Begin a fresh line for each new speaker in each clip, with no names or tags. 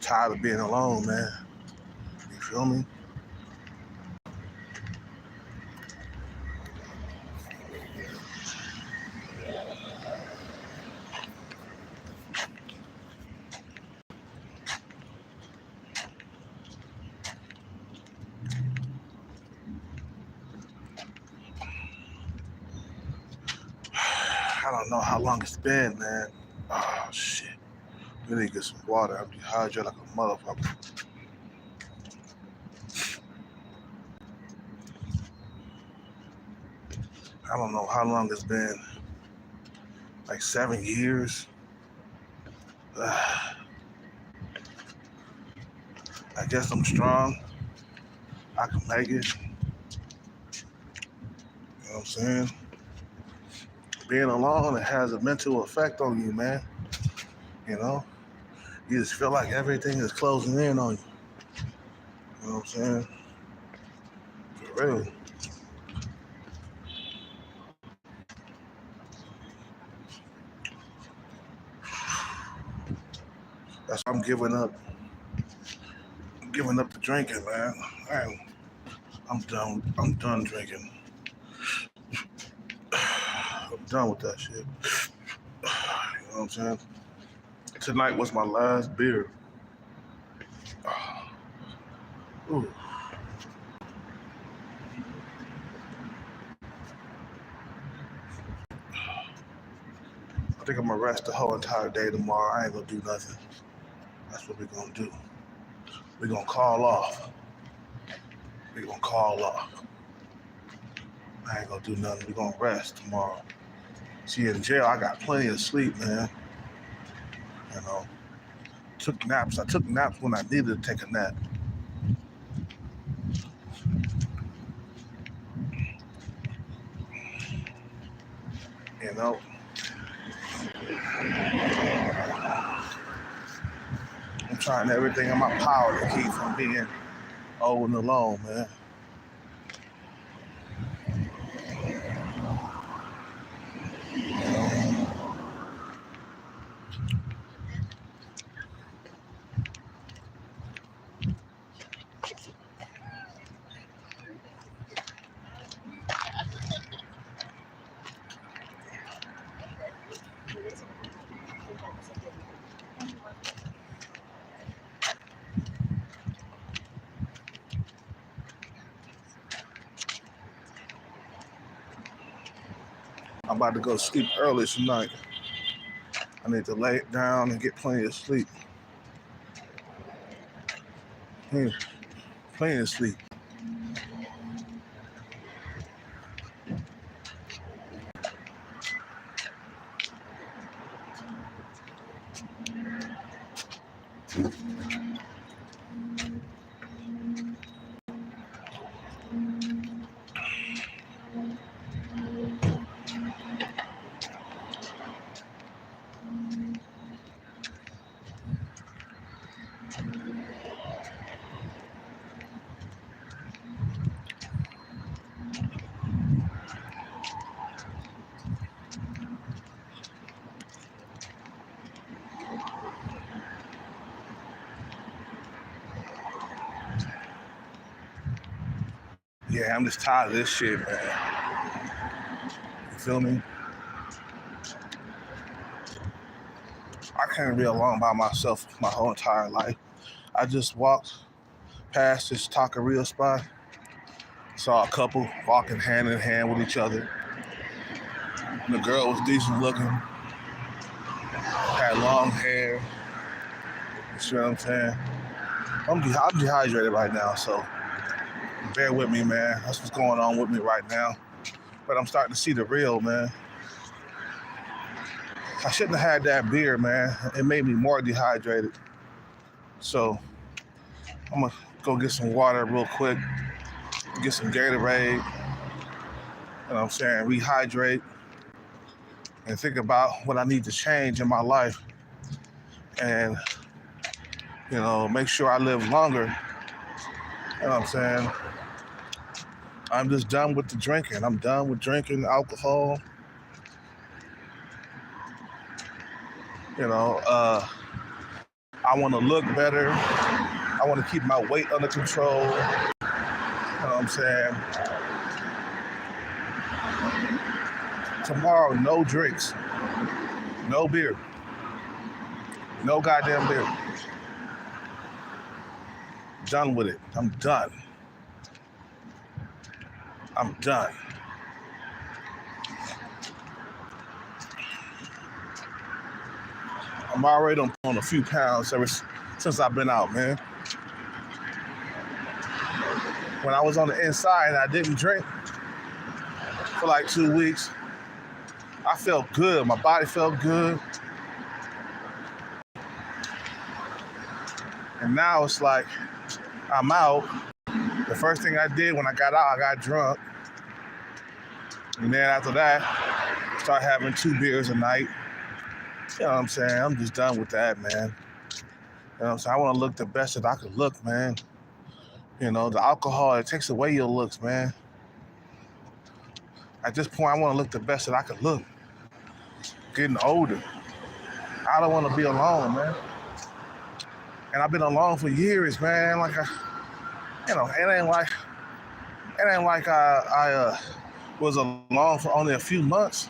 tired of being alone, man. You feel me? I don't know how long it's been, man. Oh, shit. We need to get some water. I'm dehydrated like a motherfucker. I don't know how long it's been. Like 7 years. I guess I'm strong. I can make it. You know what I'm saying? Being alone, it has a mental effect on you, man. You know? You just feel like everything is closing in on you. You know what I'm saying? For real. That's why I'm giving up the drinking, man. I'm done. I'm done drinking. I'm done with that shit. You know what I'm saying? Tonight was my last beer. Ooh. I think I'm gonna rest the whole entire day tomorrow. I ain't gonna do nothing. That's what we're gonna do. We're gonna call off. We're gonna call off. I ain't gonna do nothing. We're gonna rest tomorrow. See, in jail, I got plenty of sleep, man. You know, took naps. I took naps when I needed to take a nap. You know, I'm trying everything in my power to keep from being old and alone, man. I'm about to go sleep early tonight. I need to lay it down and get plenty of sleep. Plenty of sleep. Yeah, I'm just tired of this shit, man. You feel me? I can't be alone by myself my whole entire life. I just walked past this taqueria spot, saw a couple walking hand in hand with each other. And the girl was decent looking, had long hair. You see what I'm saying? I'm dehydrated right now, so bear with me, man. That's what's going on with me right now. But I'm starting to see the real, man. I shouldn't have had that beer, man. It made me more dehydrated. So I'm gonna go get some water real quick, get some Gatorade, you know what I'm saying, rehydrate, and think about what I need to change in my life. And, make sure I live longer. You know what I'm saying? I'm just done with the drinking. I'm done with drinking alcohol. You know, I want to look better. I want to keep my weight under control. You know what I'm saying? Tomorrow, no drinks, no beer, no goddamn beer. Done with it. I'm done. I'm done. I'm already on a few pounds ever since I've been out, man. When I was on the inside and I didn't drink for like 2 weeks, I felt good. My body felt good. And now it's like I'm out. The first thing I did when I got out, I got drunk. And then after that, start having 2 beers a night. You know what I'm saying? I'm just done with that, man. You know what I'm saying? I want to look the best that I could look, man. You know, the alcohol, it takes away your looks, man. At this point, I want to look the best that I could look. Getting older. I don't want to be alone, man. And I've been alone for years, man. Like, it ain't like I was alone for only a few months.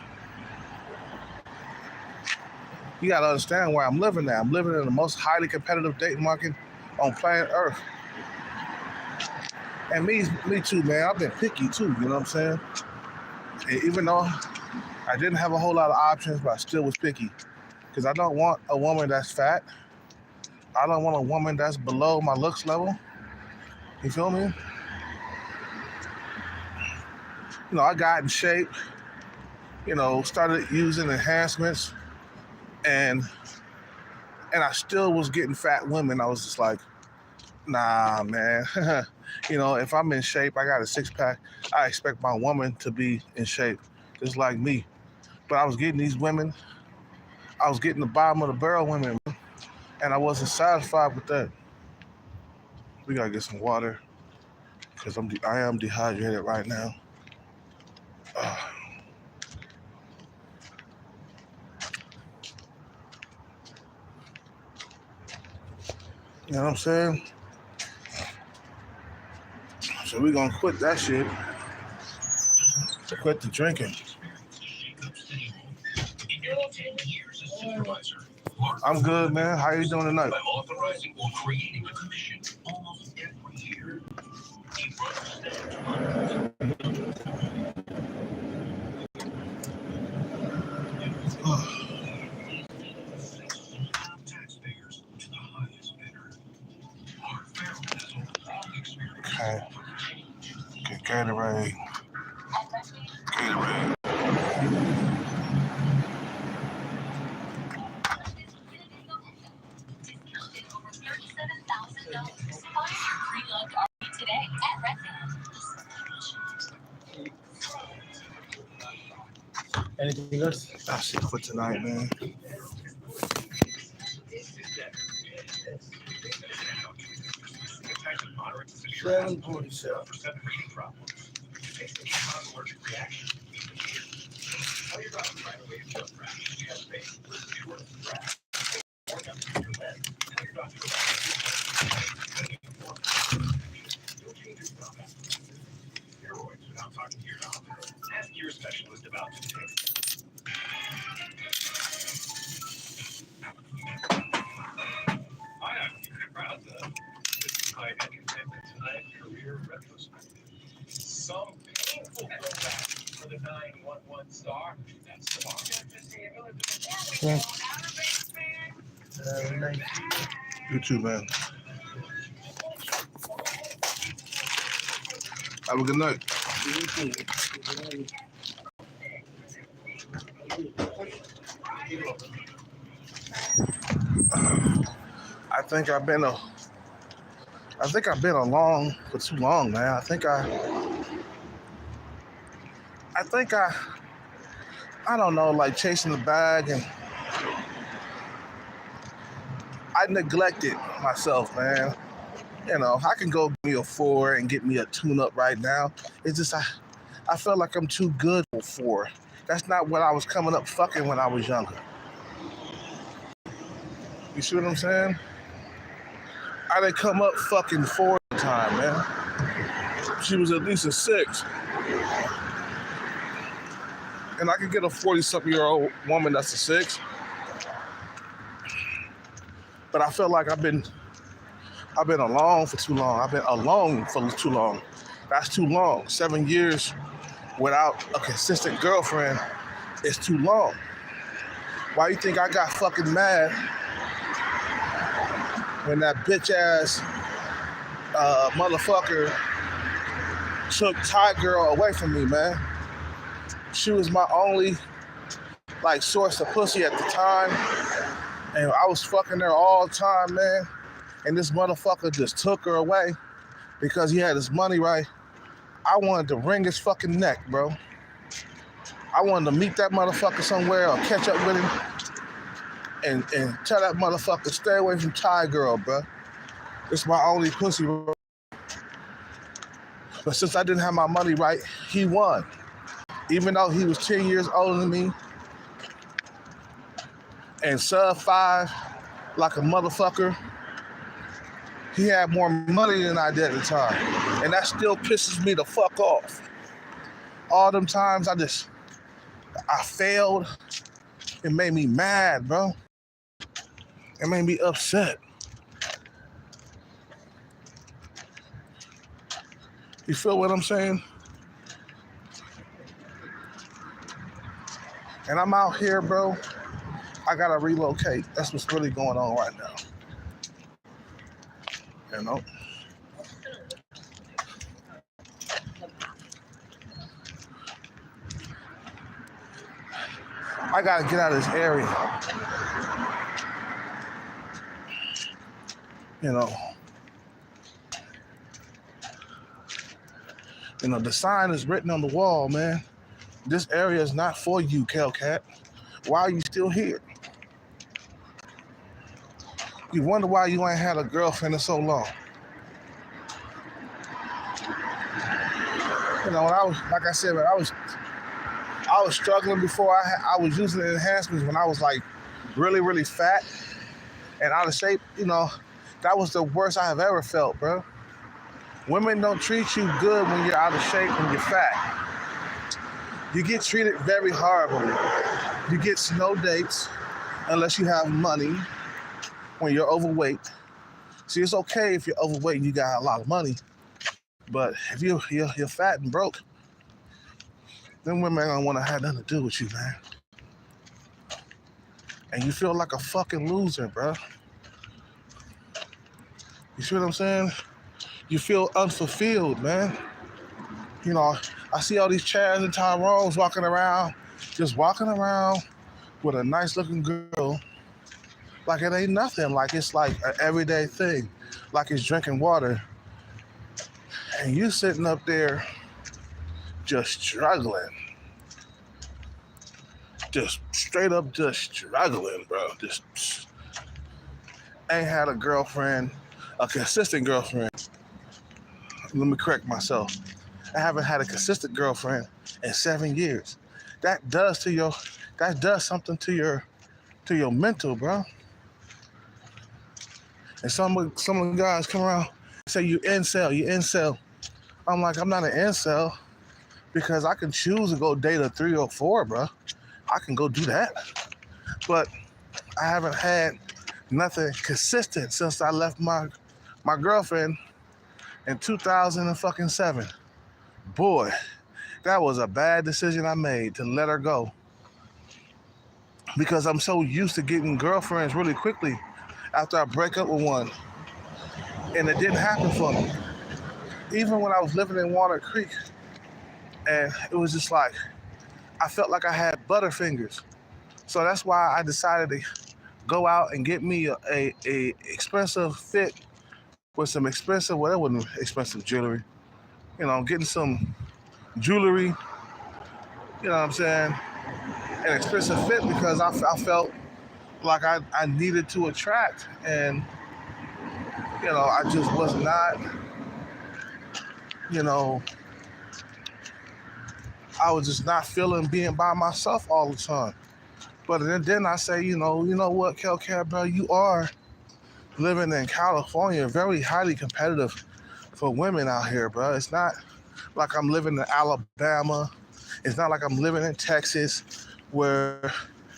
You gotta understand where I'm living now. I'm living in the most highly competitive dating market on planet Earth. And me too, man. I've been picky too, you know what I'm saying? And even though I didn't have a whole lot of options, but I still was picky. Because I don't want a woman that's fat. I don't want a woman that's below my looks level. You feel me? You know, I got in shape, you know, started using enhancements, and I still was getting fat women. I was just like, nah, man. You know, if I'm in shape, I got a 6-pack, I expect my woman to be in shape, just like me. But I was getting these women, I was getting the bottom of the barrel women, and I wasn't satisfied with that. We gotta get some water, because I am dehydrated right now. You know what I'm saying? So we're gonna quit that shit. Quit the drinking. I'm good, man. How you doing tonight? By authorizing or creating a commission almost every year. Okay. Get Gatorade. Gatorade.
Anything else?
That's it for tonight, man.
Ask your specialist about today. I am proud to this my entertainment tonight career retrospective. Some painful throwback for the 911 star. That's tomorrow.
You too, man. Have a good night. I think I've been alone for too long, man. I don't know, like chasing the bag, and I neglected myself, man. You know, I can go get me a 4 and get me a tune-up right now. It's just I feel like I'm too good for 4. That's not what I was coming up fucking when I was younger. You see what I'm saying? I didn't come up fucking 4 at the time, man. She was at least a 6. And I could get a 40-something-year-old woman that's a 6. But I feel like I've been alone for too long. I've been alone for too long. That's too long. 7 years without a consistent girlfriend is too long. Why you think I got fucking mad when that bitch ass motherfucker took Ty Girl away from me, man? She was my only like source of pussy at the time, and I was fucking her all the time, man. And this motherfucker just took her away because he had his money right. I wanted to wring his fucking neck, bro. I wanted to meet that motherfucker somewhere or catch up with him and tell that motherfucker stay away from Ty Girl, bro. It's my only pussy, bro. But since I didn't have my money right, he won. Even though he was 10 years older than me and sub 5 like a motherfucker, he had more money than I did at the time. And that still pisses me the fuck off. All them times I failed, it made me mad, bro. It made me upset. You feel what I'm saying? And I'm out here, bro. I gotta relocate. That's what's really going on right now. You know? I gotta get out of this area. You know, the sign is written on the wall, man. This area is not for you, Kelcat. Why are you still here? You wonder why you ain't had a girlfriend in so long. You know, when I was, like I said, when I was struggling before. I was using the enhancements when I was like really, really fat and out of shape. You know, that was the worst I have ever felt, bro. Women don't treat you good when you're out of shape, when you're fat. You get treated very horribly. You get no dates unless you have money when you're overweight. See, it's okay if you're overweight and you got a lot of money. But if you're fat and broke, then women don't want to have nothing to do with you, man. And you feel like a fucking loser, bro. You see what I'm saying? You feel unfulfilled, man. You know, I see all these Chads and Tyrones walking around with a nice looking girl, like it ain't nothing, like it's like an everyday thing, like it's drinking water. And you sitting up there just struggling. Just straight up just struggling, bro. Just ain't had a girlfriend, a consistent girlfriend. Let me correct myself. I haven't had a consistent girlfriend in 7 years. That does something to your mental, bro. And some of the guys come around and say you incel. I'm like, I'm not an incel because I can choose to go date a 3 or 4, bro. I can go do that. But I haven't had nothing consistent since I left my girlfriend in 2007. Boy, that was a bad decision I made to let her go. Because I'm so used to getting girlfriends really quickly after I break up with one. And it didn't happen for me. Even when I was living in Walnut Creek, and it was just like, I felt like I had butterfingers. So that's why I decided to go out and get me a expensive fit with some expensive, well, that wasn't expensive jewelry. You know, getting some jewelry, you know what I'm saying? An expensive fit because I felt like I needed to attract. And, you know, I just was not, you know, I was just not feeling being by myself all the time. But then I say, you know what, Kelcat, bro, you are living in California, very highly competitive for women out here, bro. It's not like I'm living in Alabama. It's not like I'm living in Texas where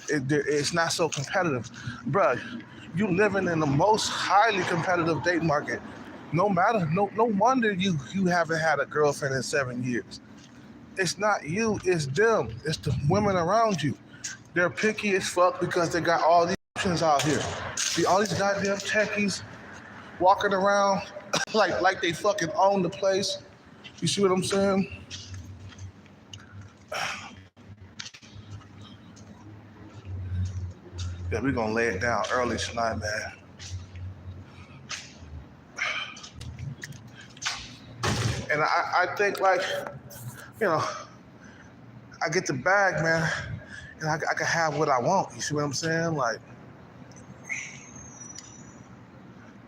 it's not so competitive. Bro, you living in the most highly competitive date market. No wonder you haven't had a girlfriend in 7 years. It's not you, it's them. It's the women around you. They're picky as fuck because they got all these options out here. See all these goddamn techies walking around like they fucking own the place. You see what I'm saying? Yeah, we're gonna lay it down early tonight, man. And I think like, you know, I get the bag, man, and I can have what I want. You see what I'm saying? Like,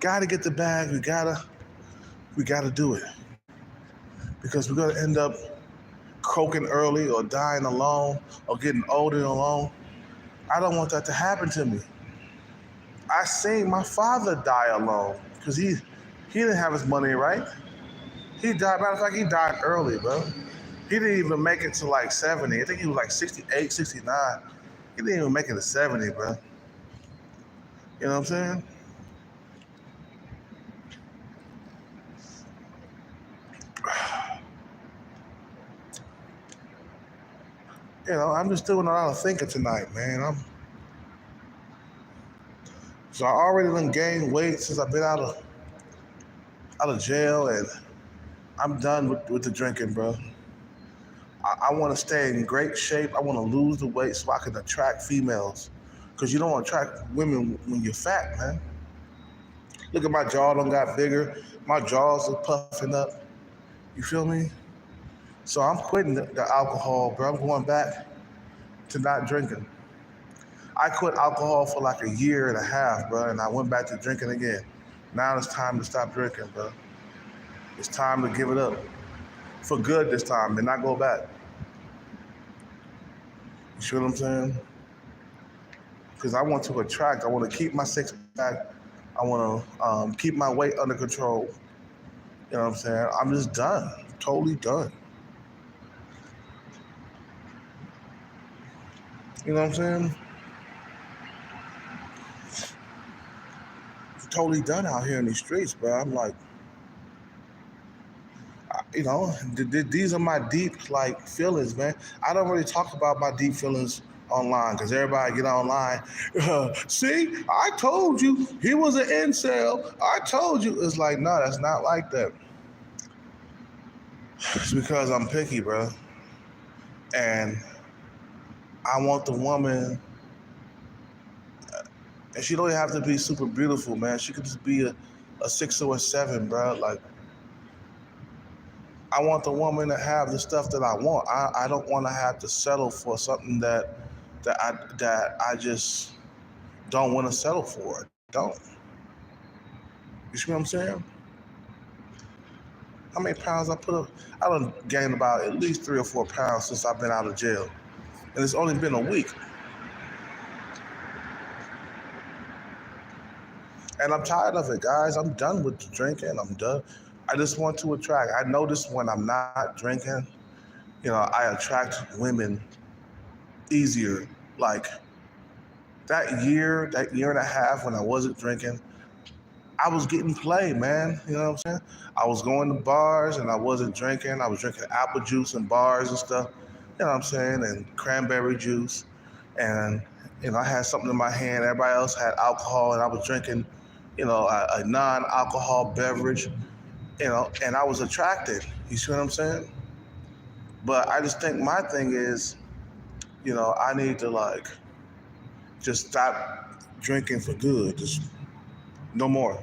gotta get the bag. We gotta do it because we're gonna end up croaking early or dying alone or getting older and alone. I don't want that to happen to me. I seen my father die alone because he didn't have his money right. He died. Matter of fact, he died early, bro. He didn't even make it to like 70. I think he was like 68, 69. He didn't even make it to 70, bro. You know what I'm saying? I'm just doing a lot of thinking tonight, man. So I already done gained weight since I've been out of jail, and I'm done with the drinking, bro. I want to stay in great shape. I want to lose the weight so I can attract females. Because you don't attract women when you're fat, man. Look at my jaw done got bigger. My jaws are puffing up. You feel me? So I'm quitting the alcohol, bro. I'm going back to not drinking. I quit alcohol for like a year and a half, bro, and I went back to drinking again. Now it's time to stop drinking, bro. It's time to give it up. For good this time and not go back. You see what I'm saying? Because I want to attract, I want to keep my six pack, I want to keep my weight under control. You know what I'm saying? I'm just done, totally done. You know what I'm saying? Totally done out here in these streets, bro. I'm like, these are my deep like feelings, man. I don't really talk about my deep feelings online because everybody get online. See, I told you he was an incel. I told you. It's like, no, that's not like that. It's because I'm picky, bro, and I want the woman, and she don't have to be super beautiful, man. She could just be a 6 or a 7, bro. Like, I want the woman to have the stuff that I want. I don't want to have to settle for something that I just don't want to settle for. Don't. You see what I'm saying? How many pounds I put up? I done gained about at least 3 or 4 pounds since I've been out of jail. And it's only been a week. And I'm tired of it, guys. I'm done with the drinking. I'm done. I just want to attract. I notice when I'm not drinking, I attract women easier. Like that year and a half when I wasn't drinking, I was getting played, man. You know what I'm saying? I was going to bars and I wasn't drinking. I was drinking apple juice in bars and stuff. You know what I'm saying? And cranberry juice. And, I had something in my hand. Everybody else had alcohol and I was drinking, a non-alcohol beverage, and I was attracted. You see what I'm saying? But I just think my thing is, I need to like just stop drinking for good. Just no more.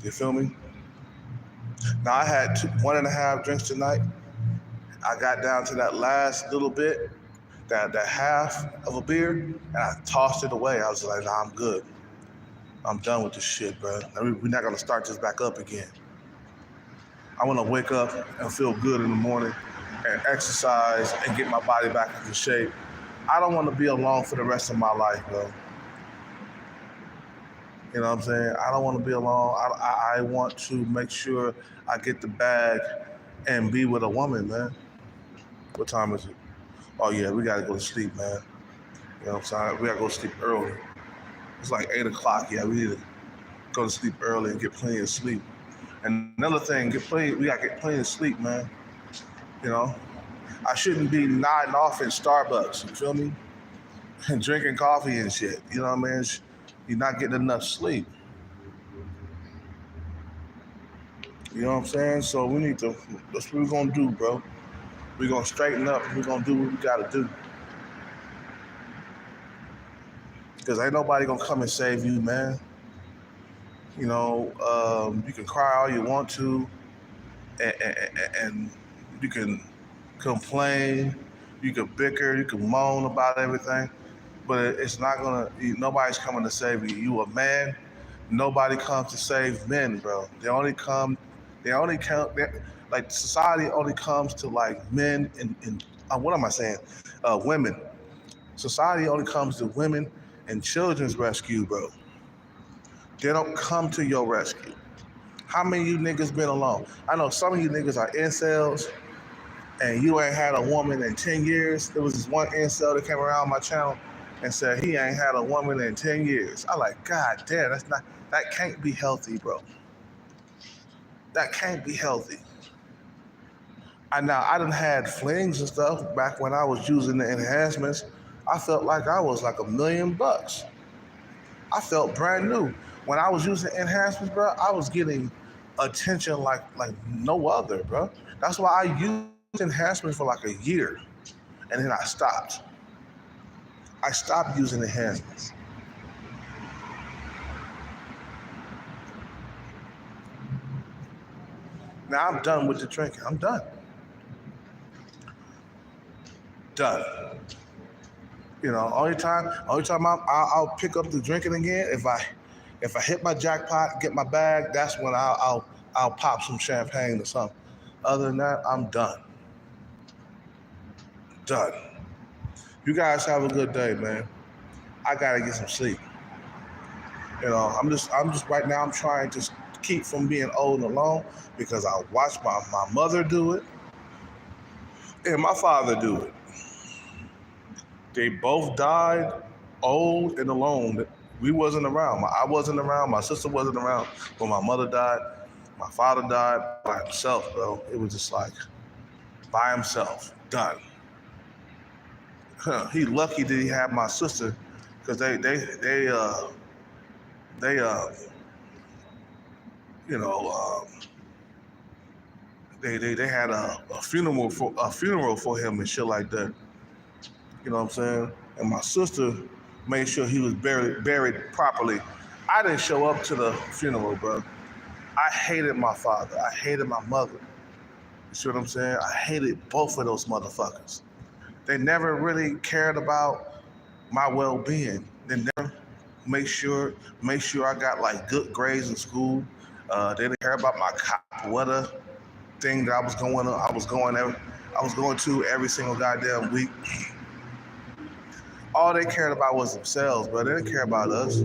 You feel me? Now I had 1.5 drinks tonight. I got down to that last little bit, that half of a beer, and I tossed it away. I was like, nah, I'm good. I'm done with this shit, bro. We're not gonna start this back up again. I wanna wake up and feel good in the morning and exercise and get my body back into shape. I don't wanna be alone for the rest of my life, bro. You know what I'm saying? I don't want to be alone. I want to make sure I get the bag and be with a woman, man. What time is it? Oh yeah, we gotta go to sleep, man. You know what I'm saying? We gotta go to sleep early. It's like 8 o'clock. Yeah, we need to go to sleep early and get plenty of sleep. And another thing, we gotta get plenty of sleep, man. You know, I shouldn't be nodding off in Starbucks. You feel me? And drinking coffee and shit. You know what I mean? You're not getting enough sleep. You know what I'm saying? So we need to. That's what we're gonna do, bro. We're gonna straighten up. We're gonna do what we gotta do. Because ain't nobody gonna come and save you, man. You know, you can cry all you want to, and you can complain, you can bicker, you can moan about everything, but it's not gonna. Nobody's coming to save you. You a man. Nobody comes to save men, bro. They only come. Like society only comes to like men and what am I saying? Women. Society only comes to women and children's rescue, bro. They don't come to your rescue. How many of you niggas been alone? I know some of you niggas are incels and you ain't had a woman in 10 years. There was this one incel that came around my channel and said he ain't had a woman in 10 years. I like, God damn, that can't be healthy, bro. That can't be healthy. I done had flings and stuff back when I was using the enhancements. I felt like I was like $1,000,000. I felt brand new. When I was using enhancements, bro, I was getting attention like no other, bro. That's why I used enhancements for like a year, and then I stopped. I stopped using enhancements. Now I'm done with the drinking. I'm done. Done. You know, only time I'll pick up the drinking again if I hit my jackpot, get my bag. That's when I'll pop some champagne or something. Other than that, I'm done. Done. You guys have a good day, man. I gotta get some sleep. You know, I'm just right now. I'm trying to keep from being old and alone because I watched my mother do it and my father do it. They both died old and alone. We wasn't around. I wasn't around. My sister wasn't around when my mother died. My father died by himself, bro. It was just like by himself, done. He lucky that he had my sister because they you know they had a funeral for him and shit like that. You know what I'm saying? And my sister made sure he was buried properly. I didn't show up to the funeral, bro. I hated my father. I hated my mother. You see what I'm saying? I hated both of those motherfuckers. They never really cared about my well-being. They never make sure I got like good grades in school. They didn't care about my capoeira thing that I was going to every single goddamn week. All they cared about was themselves, but they didn't care about us.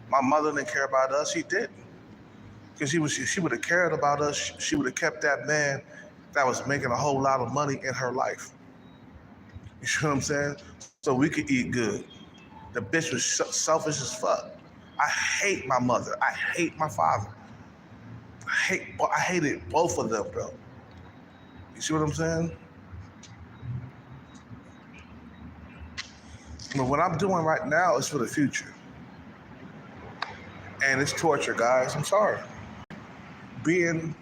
My mother didn't care about us. She didn't. Because she would have cared about us. She would have kept that man that was making a whole lot of money in her life. You see what I'm saying? So we could eat good. The bitch was selfish as fuck. I hate my mother. I hate my father. I hated both of them, bro. You see what I'm saying? But what I'm doing right now is for the future. And it's torture, guys. I'm sorry. Being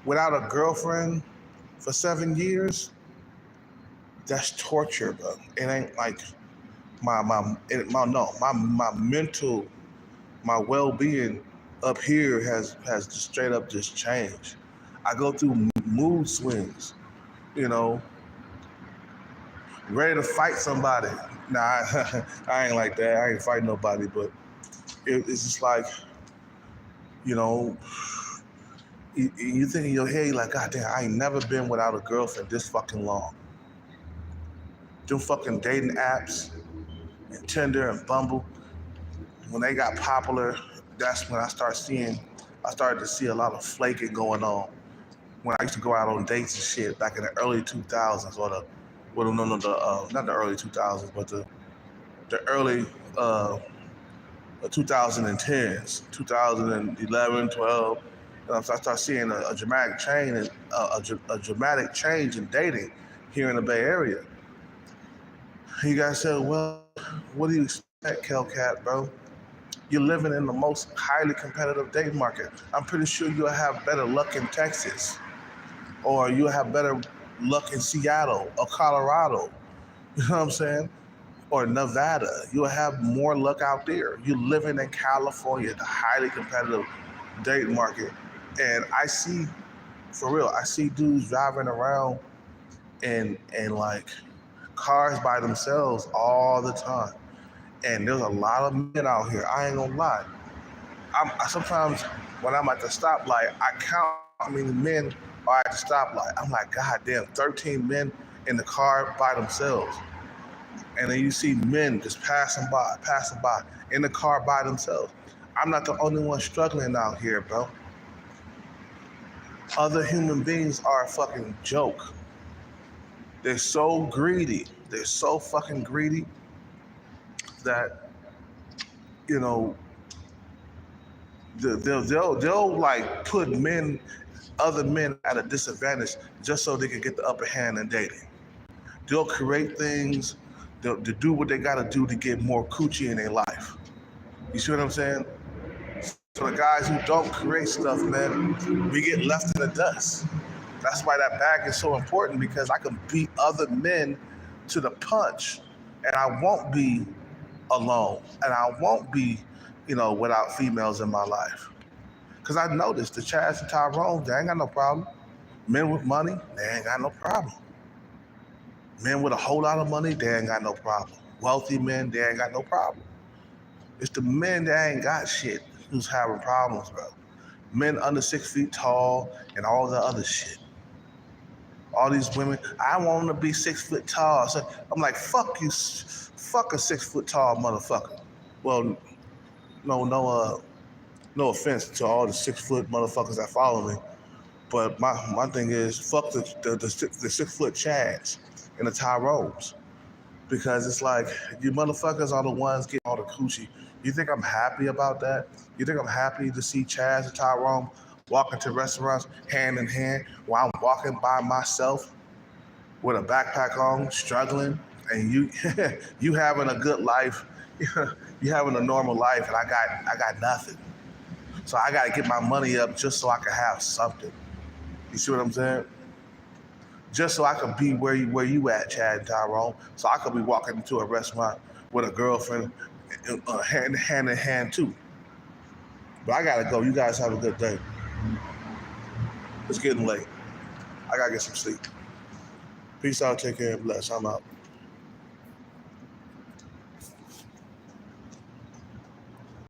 without a girlfriend for 7 years, that's torture, bro. It ain't like my mental, my well-being up here has just straight up just changed. I go through mood swings, you know, ready to fight somebody. Nah, I ain't like that. I ain't fighting nobody, but it's just like, you know, you think in your head, like, God damn, I ain't never been without a girlfriend this fucking long. Them fucking dating apps and Tinder and Bumble, when they got popular, that's when I started to see a lot of flaking going on. When I used to go out on dates and shit back in the early 2000s, or not the early 2000s, but the early 2010s, 2011, 12. So I started seeing a dramatic change, a dramatic change in dating here in the Bay Area. You guys said, well, what do you expect, Kelcat, bro? You're living in the most highly competitive dating market. I'm pretty sure you'll have better luck in Texas, or you'll have better luck in Seattle or Colorado. You know what I'm saying? Or Nevada. You'll have more luck out there. You're living in California, the highly competitive dating market. And I see, for real, I see dudes driving around in like cars by themselves all the time. And there's a lot of men out here. I ain't gonna lie. I sometimes when I'm at the stoplight, I count how many men are at the stoplight. I'm like, God damn, 13 men in the car by themselves. And then you see men just passing by in the car by themselves. I'm not the only one struggling out here, bro. Other human beings are a fucking joke. They're so greedy. They're so fucking greedy that, you know, they'll like put other men at a disadvantage just so they can get the upper hand in dating. They'll create things, they'll do what they gotta do to get more coochie in their life. You see what I'm saying? So the guys who don't create stuff, man, we get left in the dust. That's why that bag is so important, because I can beat other men to the punch, and I won't be alone, and I won't be, without females in my life. Because I noticed the Chads and Tyrone, they ain't got no problem. Men with money, they ain't got no problem. Men with a whole lot of money, they ain't got no problem. Wealthy men, they ain't got no problem. It's the men that ain't got shit who's having problems, bro. Men under 6 feet tall and all the other shit. All these women, I want them to be 6 foot tall. So I'm like, fuck you, fuck a 6 foot tall motherfucker. Well, no offense to all the 6 foot motherfuckers that follow me, but my thing is, fuck the 6 foot Chads and the Tyrones, because it's like, you motherfuckers are the ones getting all the coochie. You think I'm happy about that? You think I'm happy to see Chads and Tyrone walking to restaurants hand in hand while I'm walking by myself with a backpack on, struggling, and you having a good life, you having a normal life, and I got nothing. So I gotta get my money up just so I can have something. You see what I'm saying? Just so I can be where you at, Chad and Tyrone. So I could be walking into a restaurant with a girlfriend, hand in hand too. But I gotta go. You guys have a good day. It's getting late. I gotta get some sleep. Peace out, take care, and bless. I'm out.